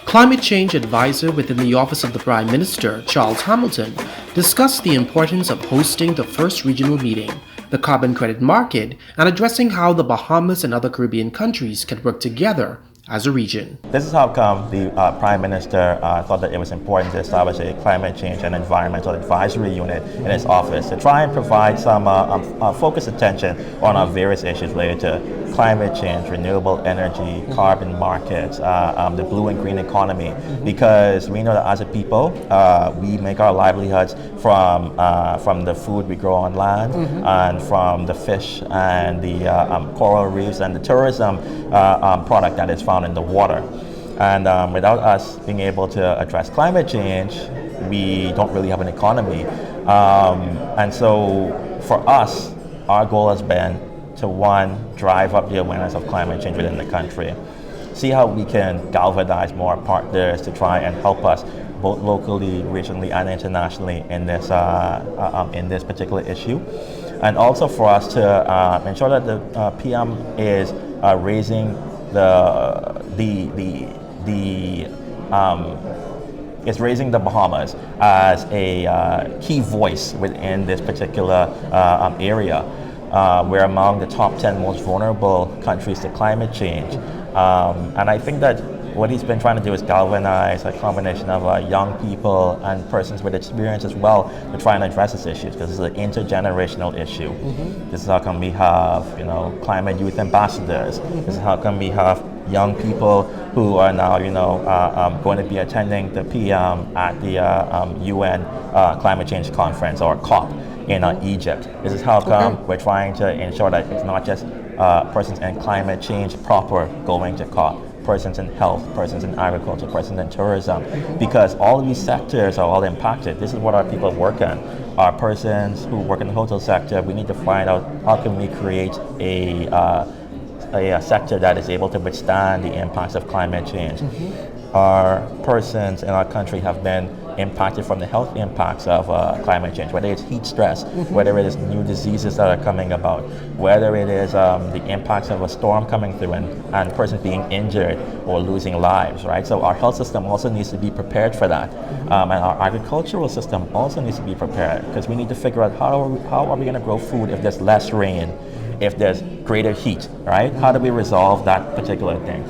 Climate Change Advisor within the Office of the Prime Minister, Charles Hamilton, discussed the importance of hosting the first regional meeting, the carbon credit market, and addressing how the Bahamas and other Caribbean countries can work together as a region. This is how come the Prime Minister thought that it was important to establish a climate change and environmental advisory unit in his office to try and provide some focused attention on our various issues related to climate change, renewable energy, carbon markets, the blue and green economy, because we know that as a people, we make our livelihoods from the food we grow on land and from the fish and the coral reefs and the tourism product that is found in the water. And without us being able to address climate change, we don't really have an economy. And so for us, our goal has been to, one, drive up the awareness of climate change within the country, see how we can galvanize more partners to try and help us both locally, regionally, and internationally in this particular issue, and also for us to ensure that the PM is raising is raising the Bahamas as a key voice within this particular area. We're among the top 10 most vulnerable countries to climate change. And I think that what he's been trying to do is galvanize a combination of young people and persons with experience as well to try and address this issue, because it's an intergenerational issue. This is how come we have, climate youth ambassadors. This is how come we have young people who are now, going to be attending the PM at the UN Climate Change Conference, or COP, in Egypt. This is how come we're trying to ensure that it's not just persons in climate change proper going to COP, persons in health, persons in agriculture, persons in tourism, because all of these sectors are all impacted. This is what our people work in. Our persons who work in the hotel sector, we need to find out how can we create a sector that is able to withstand the impacts of climate change. Our persons in our country have been impacted from the health impacts of climate change, whether it's heat stress, whether it is new diseases that are coming about, whether it is the impacts of a storm coming through and persons being injured or losing lives, right? So our health system also needs to be prepared for that. And our agricultural system also needs to be prepared, because we need to figure out how are we going to grow food if there's less rain, if there's greater heat, right? How do we resolve that particular thing?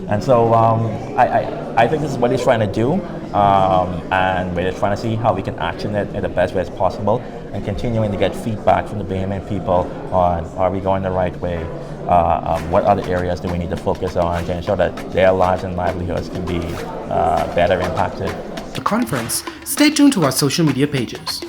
And so I think this is what he's trying to do, and we're trying to see how we can action it in the best way as possible, and continuing to get feedback from the Bahamian people on, are we going the right way? What other areas do we need to focus on to ensure that their lives and livelihoods can be better impacted? The conference, stay tuned to our social media pages.